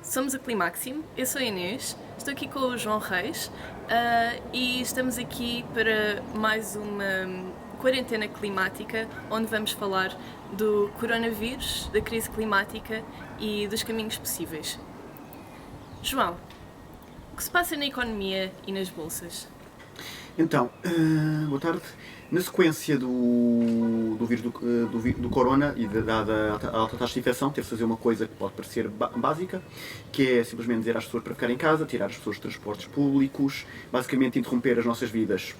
Somos a Climaxim, eu sou a Inês, estou aqui com o João Reis e estamos aqui para mais uma quarentena climática onde vamos falar do coronavírus, da crise climática e dos caminhos possíveis. João, o que se passa na economia e nas bolsas? Então, boa tarde. Na sequência do vírus do corona e dada a alta taxa de infecção, teve de fazer uma coisa que pode parecer básica, que é simplesmente dizer às pessoas para ficarem em casa, tirar as pessoas dos transportes públicos, basicamente interromper as nossas vidas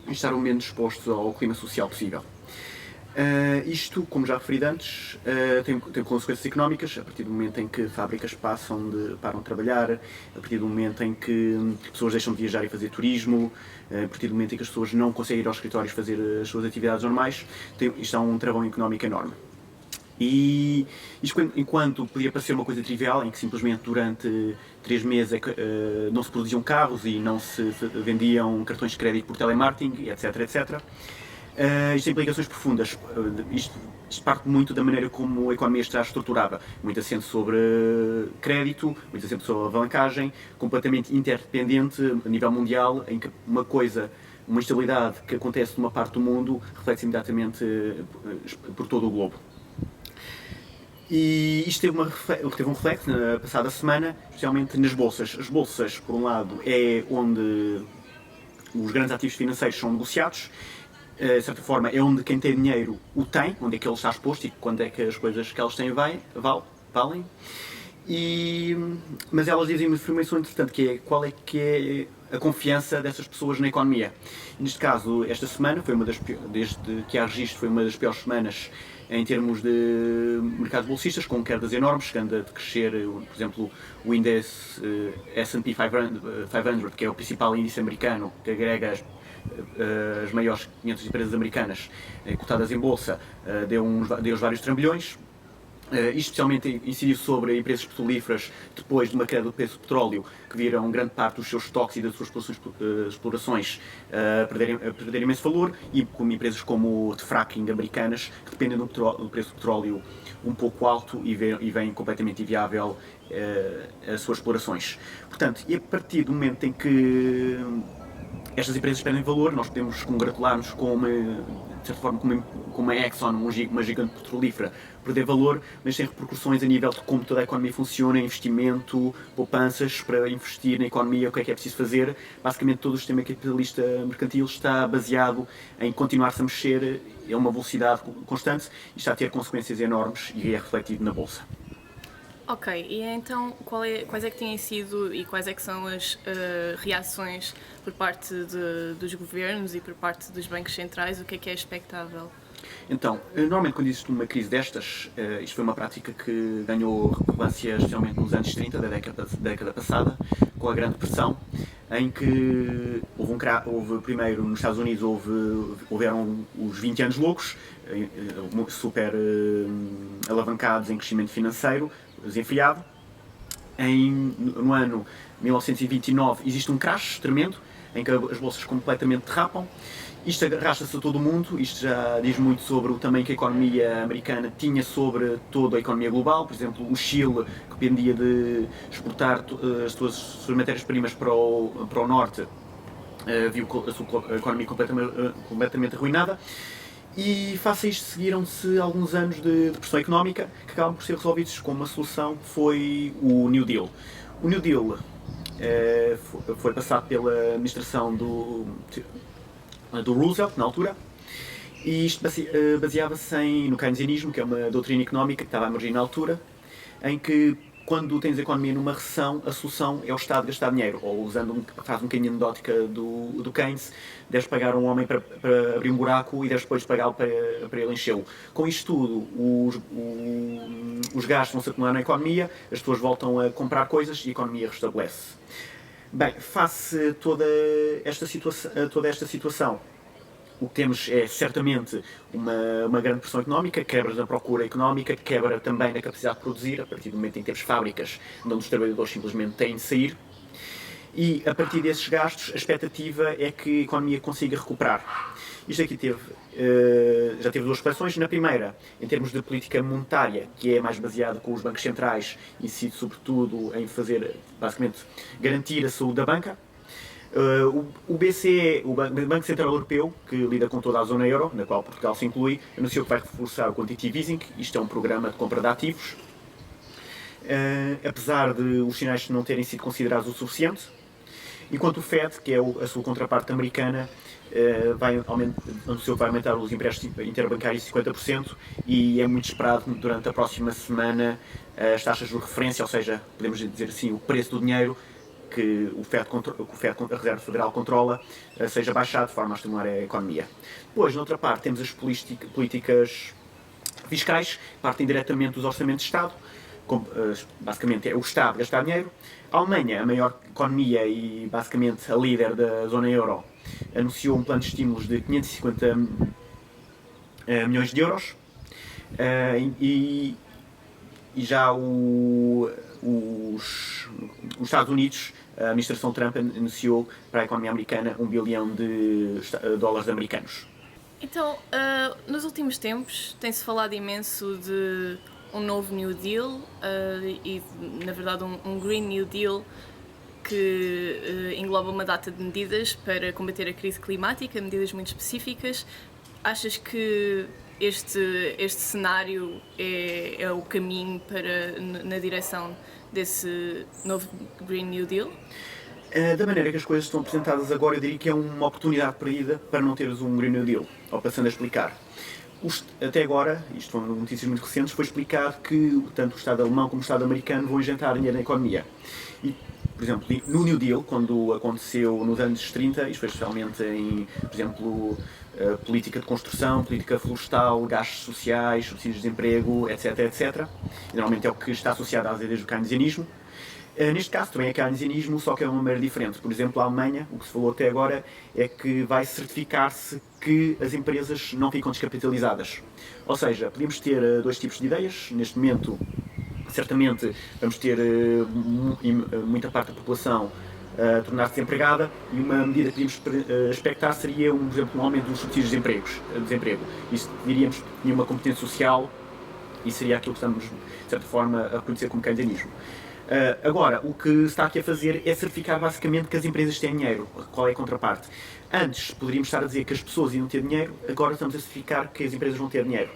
e estar o menos expostos ao clima social possível. Isto, como já referi antes, tem consequências económicas, a partir do momento em que fábricas param de trabalhar, a partir do momento em que pessoas deixam de viajar e fazer turismo, a partir do momento em que as pessoas não conseguem ir aos escritórios fazer as suas atividades normais, isto é um travão económico enorme. E isto, enquanto podia parecer uma coisa trivial, em que simplesmente durante 3 meses não se produziam carros e não se vendiam cartões de crédito por telemarketing, etc, etc. Isto tem implicações profundas. Isto parte muito da maneira como a economia está estruturada. Muito assente sobre crédito, muito assente sobre alavancagem, completamente interdependente a nível mundial, em que uma instabilidade que acontece numa parte do mundo reflete-se imediatamente por todo o globo. E isto teve um reflexo na passada semana, especialmente nas bolsas. As bolsas, por um lado, é onde os grandes ativos financeiros são negociados. De certa forma, é onde quem tem dinheiro o tem, onde é que ele está exposto e quando é que as coisas que elas têm valem. Mas elas dizem uma informação interessante, que é qual é que é a confiança dessas pessoas na economia. Neste caso, esta semana, desde que há registro, foi uma das piores semanas em termos de mercados bolsistas, com quedas enormes, chegando a crescer, por exemplo, o índice S&P 500, que é o principal índice americano, que agrega as maiores 500 empresas americanas cotadas em bolsa, deu vários trambolhões. Isto especialmente incidiu sobre empresas petrolíferas depois de uma queda do preço do petróleo, que viram grande parte dos seus estoques e das suas explorações a perder imenso valor, e como empresas como de fracking americanas, que dependem do preço do petróleo um pouco alto e veem completamente inviável as suas explorações. Portanto, e a partir do momento em que estas empresas perdem valor, nós podemos congratular-nos de certa forma, como a Exxon, uma gigante petrolífera, perder valor, mas tem repercussões a nível de como toda a economia funciona, investimento, poupanças para investir na economia, o que é preciso fazer. Basicamente, todo o sistema capitalista mercantil está baseado em continuar-se a mexer a uma velocidade constante e está a ter consequências enormes e é refletido na Bolsa. Ok, e então quais é que têm sido e quais é que são as reações por parte dos governos e por parte dos bancos centrais? O que é expectável? Então, normalmente quando existe uma crise destas, isto foi uma prática que ganhou relevância especialmente nos anos 30 da década passada, com a Grande Depressão, em que houve primeiro nos Estados Unidos houveram os 20 anos loucos, super alavancados em crescimento financeiro, desenfreado. No ano 1929 existe um crash tremendo, em que as bolsas completamente derrapam. Isto arrasta-se a todo o mundo, isto já diz muito sobre o tamanho que a economia americana tinha sobre toda a economia global. Por exemplo, o Chile, que dependia de exportar as suas matérias-primas para o norte, viu a sua economia completamente arruinada. E face a isto seguiram-se alguns anos de depressão económica que acabam por ser resolvidos com uma solução que foi o New Deal. O New Deal foi passado pela administração do Roosevelt, na altura, e isto baseava-se no keynesianismo, que é uma doutrina económica que estava a emergir na altura, em que quando tens a economia numa recessão, a solução é o Estado gastar dinheiro, ou usando frase um bocadinho anedótica do Keynes, deves pagar um homem para abrir um buraco e deves depois pagá-lo para ele enchê-lo. Com isto tudo, os gastos vão se acumular na economia, as pessoas voltam a comprar coisas e a economia restabelece. Bem, face a toda esta situação, o que temos é certamente uma grande pressão económica, quebra da procura económica, quebra também na capacidade de produzir, a partir do momento em que temos fábricas onde os trabalhadores simplesmente têm de sair. E a partir desses gastos, a expectativa é que a economia consiga recuperar. Isto aqui já teve duas expansões. Na primeira, em termos de política monetária, que é mais baseado com os bancos centrais, incide sobretudo em fazer, basicamente, garantir a saúde da banca. O BCE, o Banco Central Europeu, que lida com toda a zona euro, na qual Portugal se inclui, anunciou que vai reforçar o Quantitative Easing. Isto é um programa de compra de ativos. Apesar de os sinais não terem sido considerados o suficiente, enquanto o Fed, que é a sua contraparte americana, anunciou que vai aumentar os empréstimos interbancários 50% e é muito esperado durante a próxima semana as taxas de referência, ou seja, podemos dizer assim, o preço do dinheiro que a Reserva Federal controla, seja baixado de forma a estimular a economia. Depois, na outra parte, temos as políticas fiscais, partem diretamente dos orçamentos de Estado. Basicamente é o Estado gastar dinheiro. A Alemanha, a maior economia e basicamente a líder da zona euro, anunciou um plano de estímulos de 550 milhões de euros. E já os Estados Unidos, a administração Trump anunciou para a economia americana 1 bilhão de dólares americanos. Então, nos últimos tempos tem-se falado imenso de um novo New Deal e, na verdade, um Green New Deal que engloba uma data de medidas para combater a crise climática, medidas muito específicas. Achas que este cenário é o caminho na direção desse novo Green New Deal? Da maneira que as coisas estão apresentadas agora, eu diria que é uma oportunidade perdida para não teres um Green New Deal. Ou passando a explicar. Até agora, isto foram notícias muito recentes, foi explicado que tanto o Estado alemão como o Estado americano vão injetar dinheiro na economia. E, por exemplo, no New Deal, quando aconteceu nos anos 30, isto foi especialmente em, por exemplo, política de construção, política florestal, gastos sociais, subsídios de desemprego, etc, etc. E, normalmente é o que está associado às ideias do keynesianismo. Neste caso também é keynesianismo, só que é uma maneira diferente. Por exemplo, a Alemanha, o que se falou até agora, é que vai certificar-se que as empresas não ficam descapitalizadas. Ou seja, podemos ter dois tipos de ideias. Neste momento, certamente, vamos ter muita parte da população a tornar-se desempregada e uma medida que podíamos expectar seria, por exemplo, um aumento dos subsídios de desemprego. Isso, diríamos, tinha uma competência social e seria aquilo que estamos, de certa forma, a reconhecer como keynesianismo. Agora, o que se está aqui a fazer é certificar basicamente que as empresas têm dinheiro. Qual é a contraparte? Antes poderíamos estar a dizer que as pessoas iam ter dinheiro, agora estamos a certificar que as empresas vão ter dinheiro.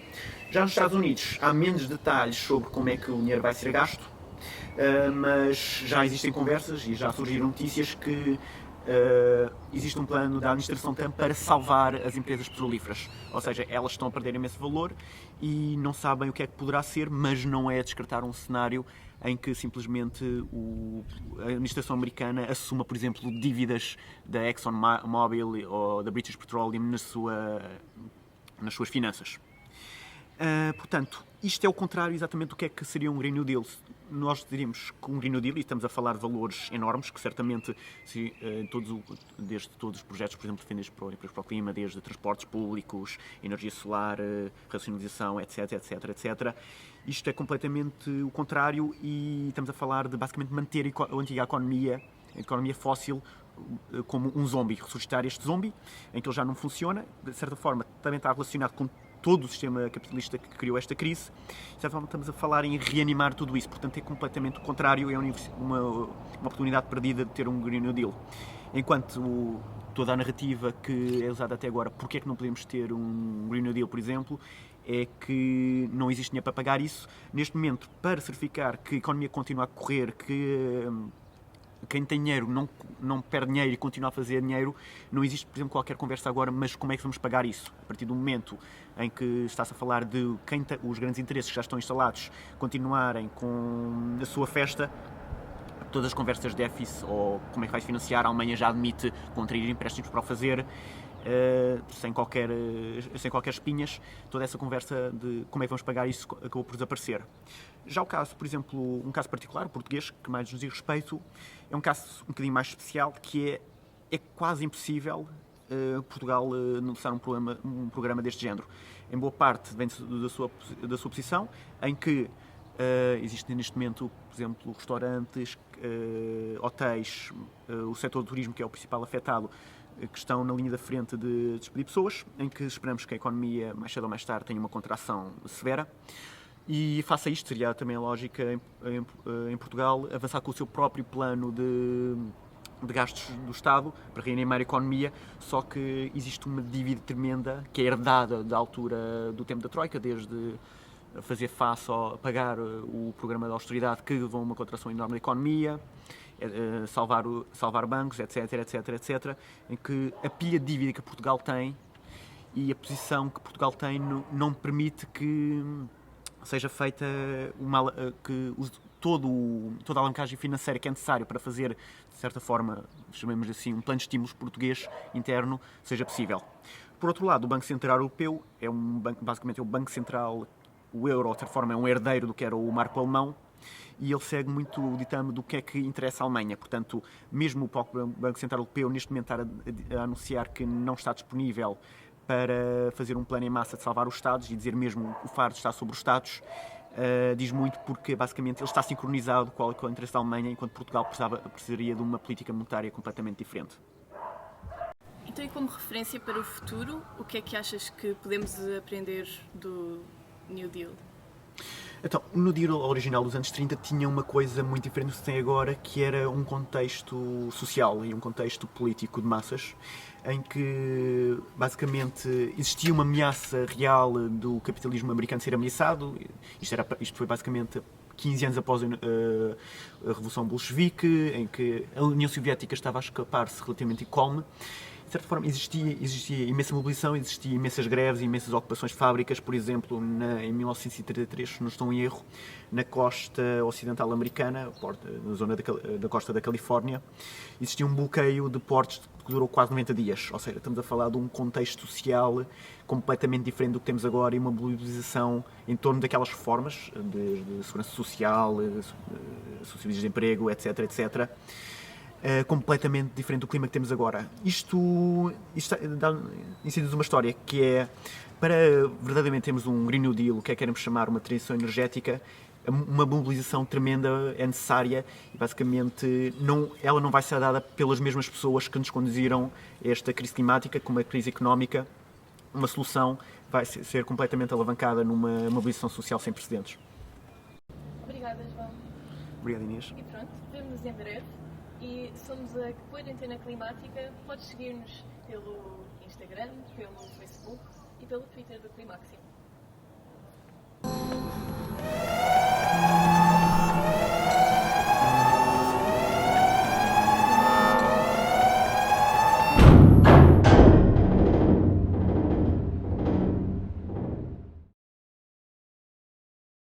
Já nos Estados Unidos há menos detalhes sobre como é que o dinheiro vai ser gasto, mas já existem conversas e já surgiram notícias que existe um plano da administração Trump para salvar as empresas petrolíferas. Ou seja, elas estão a perder imenso valor e não sabem o que é que poderá ser, mas não é a descartar um cenário em que simplesmente a administração americana assuma, por exemplo, dívidas da ExxonMobil ou da British Petroleum nas suas finanças. Portanto, isto é o contrário exatamente do que é que seria um Green New Deal. Nós diríamos que um Green New Deal, e estamos a falar de valores enormes, que certamente, desde todos os projetos, por exemplo, defendidos para o clima, desde transportes públicos, energia solar, racionalização, etc, etc, etc. Isto é completamente o contrário e estamos a falar de, basicamente, manter a antiga economia, a economia fóssil, como um zombie, ressuscitar este zombie, em que ele já não funciona, de certa forma também está relacionado com todo o sistema capitalista que criou esta crise. De certa forma estamos a falar em reanimar tudo isso, portanto é completamente o contrário, é uma oportunidade perdida de ter um Green New Deal. Enquanto toda a narrativa que é usada até agora, porque é que não podemos ter um Green New Deal, por exemplo, é que não existe dinheiro para pagar isso. Neste momento, para certificar que a economia continua a correr, que quem tem dinheiro não perde dinheiro e continua a fazer dinheiro, não existe, por exemplo, qualquer conversa agora, mas como é que vamos pagar isso? A partir do momento em que está-se a falar de os grandes interesses que já estão instalados continuarem com a sua festa, todas as conversas de déficit ou como é que vai financiar, a Alemanha já admite contrair empréstimos para o fazer, sem qualquer espinhas. Toda essa conversa de como é que vamos pagar isso acabou por desaparecer. Já o caso, por exemplo, um caso particular, o português, que mais nos diz respeito, é um caso um bocadinho mais especial, que é quase impossível Portugal lançar um programa deste género. Em boa parte vem da sua posição, em que existem neste momento, por exemplo, restaurantes, hotéis, o setor do turismo, que é o principal afetado, que estão na linha da frente de despedir pessoas, em que esperamos que a economia, mais cedo ou mais tarde, tenha uma contração severa. E face a isto, seria também a lógica em Portugal avançar com o seu próprio plano de gastos do Estado para reanimar a economia, só que existe uma dívida tremenda que é herdada da altura do tempo da Troika, desde fazer face a pagar o programa de austeridade que levou a uma contração enorme da economia, salvar bancos, etc, etc, etc, em que a pilha de dívida que Portugal tem e a posição que Portugal tem não permite que seja feita toda a alavancagem financeira que é necessária para fazer, de certa forma, chamemos assim, um plano de estímulos português interno, seja possível. Por outro lado, o Banco Central Europeu é basicamente é o Banco Central, o euro, de certa forma, é um herdeiro do que era o marco alemão, e ele segue muito o ditame do que é que interessa à Alemanha. Portanto, mesmo o próprio Banco Central Europeu, neste momento, está a anunciar que não está disponível para fazer um plano em massa de salvar os Estados e dizer mesmo que o fardo está sobre os Estados, diz muito porque basicamente ele está sincronizado com o interesse da Alemanha, enquanto Portugal precisaria de uma política monetária completamente diferente. Então, e como referência para o futuro, o que é que achas que podemos aprender do New Deal? Então, o New Deal original dos anos 30 tinha uma coisa muito diferente do que se tem agora, que era um contexto social e um contexto político de massas, em que basicamente existia uma ameaça real do capitalismo americano ser ameaçado. Isto foi basicamente 15 anos após a Revolução Bolchevique, em que a União Soviética estava a escapar-se relativamente incólume. De certa forma, existia imensa mobilização, existia imensas greves, imensas ocupações de fábricas. Por exemplo, em 1933, se não estou em erro, na costa ocidental americana, na zona da costa da Califórnia, existia um bloqueio de portos que durou quase 90 dias. Ou seja, estamos a falar de um contexto social completamente diferente do que temos agora e uma mobilização em torno daquelas reformas de segurança social, subsídios de emprego, etc, etc. Completamente diferente do clima que temos agora. Isto ensina-nos uma história que é, para verdadeiramente termos um Green New Deal, o que é que queremos chamar uma transição energética, uma mobilização tremenda é necessária e basicamente ela não vai ser dada pelas mesmas pessoas que nos conduziram a esta crise climática, como a crise económica. Uma solução vai ser completamente alavancada numa mobilização social sem precedentes. Obrigada, João. Obrigado, Inês. E pronto, vemo-nos em breve. E somos a Quarentena Climática. Podes seguir-nos pelo Instagram, pelo Facebook e pelo Twitter do Climáximo.